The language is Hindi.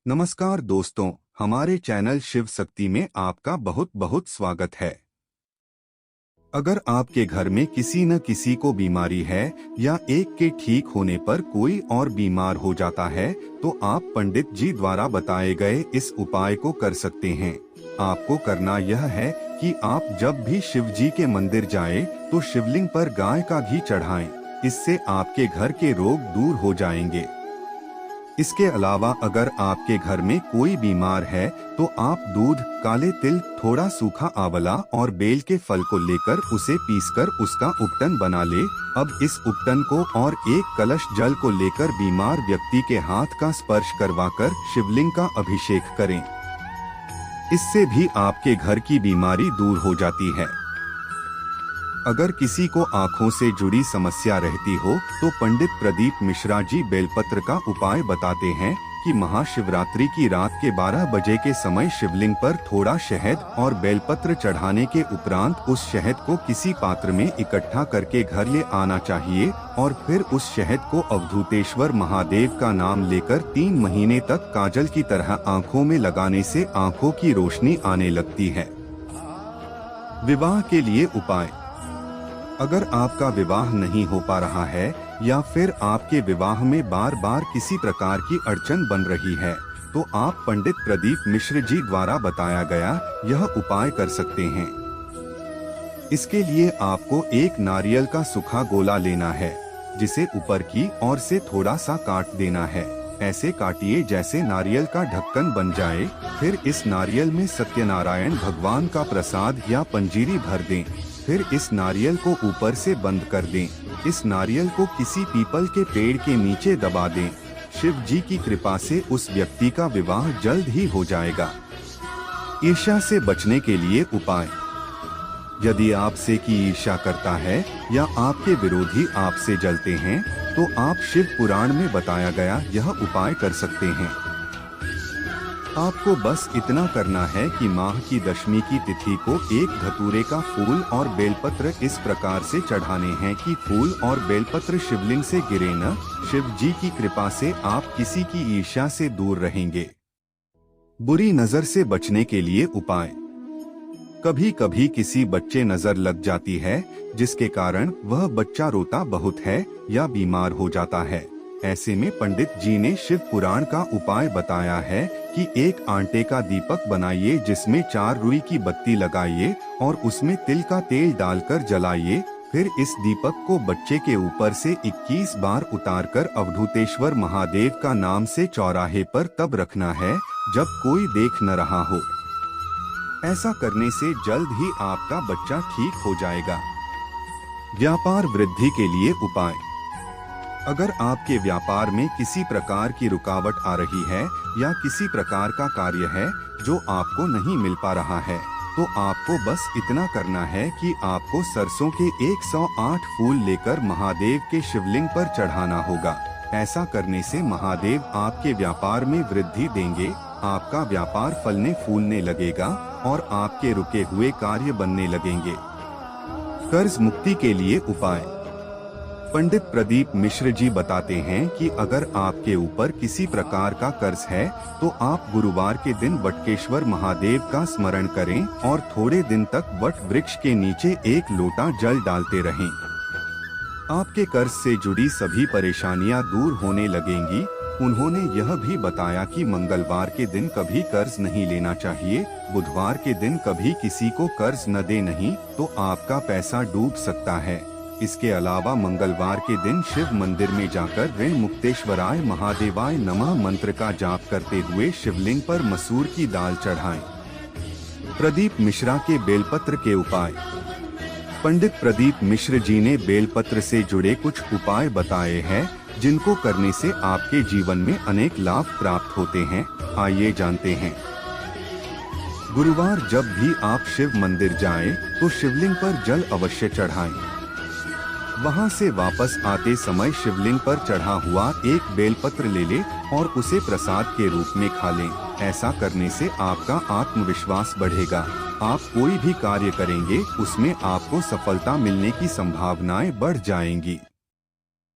नमस्कार दोस्तों, हमारे चैनल शिव शक्ति में आपका बहुत बहुत स्वागत है। अगर आपके घर में किसी न किसी को बीमारी है या एक के ठीक होने पर कोई और बीमार हो जाता है तो आप पंडित जी द्वारा बताए गए इस उपाय को कर सकते हैं। आपको करना यह है कि आप जब भी शिव जी के मंदिर जाएं तो शिवलिंग पर गाय का घी चढ़ाएं। इससे आपके घर के रोग दूर हो जाएंगे। इसके अलावा अगर आपके घर में कोई बीमार है तो आप दूध, काले तिल, थोड़ा सूखा आंवला और बेल के फल को लेकर उसे पीसकर उसका उपटन बना ले। अब इस उपटन को और एक कलश जल को लेकर बीमार व्यक्ति के हाथ का स्पर्श करवाकर शिवलिंग का अभिषेक करें। इससे भी आपके घर की बीमारी दूर हो जाती है। अगर किसी को आँखों से जुड़ी समस्या रहती हो तो पंडित प्रदीप मिश्रा जी बेलपत्र का उपाय बताते हैं कि महाशिवरात्रि की रात के 12 बजे के समय शिवलिंग पर थोड़ा शहद और बेलपत्र चढ़ाने के उपरांत उस शहद को किसी पात्र में इकट्ठा करके घर ले आना चाहिए और फिर उस शहद को अवधूतेश्वर महादेव का नाम लेकर 3 महीने तक काजल की तरह आँखों में लगाने से आँखों की रोशनी आने लगती है। विवाह के लिए उपाय। अगर आपका विवाह नहीं हो पा रहा है या फिर आपके विवाह में बार बार किसी प्रकार की अड़चन बन रही है तो आप पंडित प्रदीप मिश्र जी द्वारा बताया गया यह उपाय कर सकते हैं। इसके लिए आपको एक नारियल का सूखा गोला लेना है जिसे ऊपर की ओर से थोड़ा सा काट देना है। ऐसे काटिए जैसे नारियल का ढक्कन बन जाए। फिर इस नारियल में सत्यनारायण भगवान का प्रसाद या पंजीरी भर दें। फिर इस नारियल को ऊपर से बंद कर दें। इस नारियल को किसी पीपल के पेड़ के नीचे दबा दें। शिव जी की कृपा से उस व्यक्ति का विवाह जल्द ही हो जाएगा। ईर्ष्या से बचने के लिए उपाय। यदि आपसे की ईर्ष्या करता है या आपके विरोधी आपसे जलते हैं तो आप शिव पुराण में बताया गया यह उपाय कर सकते हैं। आपको बस इतना करना है कि माह की दशमी की तिथि को एक धतूरे का फूल और बेलपत्र इस प्रकार से चढ़ाने हैं कि फूल और बेलपत्र शिवलिंग से गिरे न। शिव जी की कृपा से आप किसी की ईर्ष्या से दूर रहेंगे। बुरी नजर से बचने के लिए उपाय। कभी कभी किसी बच्चे नजर लग जाती है जिसके कारण वह बच्चा रोता बहुत है या बीमार हो जाता है। ऐसे में पंडित जी ने शिव पुराण का उपाय बताया है कि एक आटे का दीपक बनाइए जिसमें 4 रुई की बत्ती लगाइए और उसमें तिल का तेल डालकर जलाइए। फिर इस दीपक को बच्चे के ऊपर से 21 बार उतारकर अवधूतेश्वर महादेव का नाम से चौराहे पर तब रखना है जब कोई देख न रहा हो। ऐसा करने से जल्द ही आपका बच्चा ठीक हो जाएगा। व्यापार वृद्धि के लिए उपाय। अगर आपके व्यापार में किसी प्रकार की रुकावट आ रही है या किसी प्रकार का कार्य है जो आपको नहीं मिल पा रहा है तो आपको बस इतना करना है कि आपको सरसों के 108 फूल लेकर महादेव के शिवलिंग पर चढ़ाना होगा। ऐसा करने से महादेव आपके व्यापार में वृद्धि देंगे। आपका व्यापार फलने फूलने लगेगा और आपके रुके हुए कार्य बनने लगेंगे। कर्ज मुक्ति के लिए उपाय। पंडित प्रदीप मिश्र जी बताते हैं कि अगर आपके ऊपर किसी प्रकार का कर्ज है तो आप गुरुवार के दिन वटकेश्वर महादेव का स्मरण करें और थोड़े दिन तक वट वृक्ष के नीचे एक लोटा जल डालते रहें। आपके कर्ज से जुड़ी सभी परेशानियां दूर होने लगेंगी। उन्होंने यह भी बताया कि मंगलवार के दिन कभी कर्ज नहीं लेना चाहिए। बुधवार के दिन कभी किसी को कर्ज न दे, नहीं तो आपका पैसा डूब सकता है। इसके अलावा मंगलवार के दिन शिव मंदिर में जाकर ऋण मुक्तेश्वराय महादेवाय नमः मंत्र का जाप करते हुए शिवलिंग पर मसूर की दाल चढ़ाएं। प्रदीप मिश्रा के बेलपत्र के उपाय। पंडित प्रदीप मिश्र जी ने बेलपत्र से जुड़े कुछ उपाय बताए हैं जिनको करने से आपके जीवन में अनेक लाभ प्राप्त होते हैं। आइए जानते हैं। गुरुवार जब भी आप शिव मंदिर जाएं तो शिवलिंग पर जल अवश्य चढ़ाएं। वहां से वापस आते समय शिवलिंग पर चढ़ा हुआ एक बेलपत्र ले ले और उसे प्रसाद के रूप में खा लें। ऐसा करने से आपका आत्मविश्वास बढ़ेगा। आप कोई भी कार्य करेंगे उसमें आपको सफलता मिलने की संभावनाएं बढ़ जाएंगी।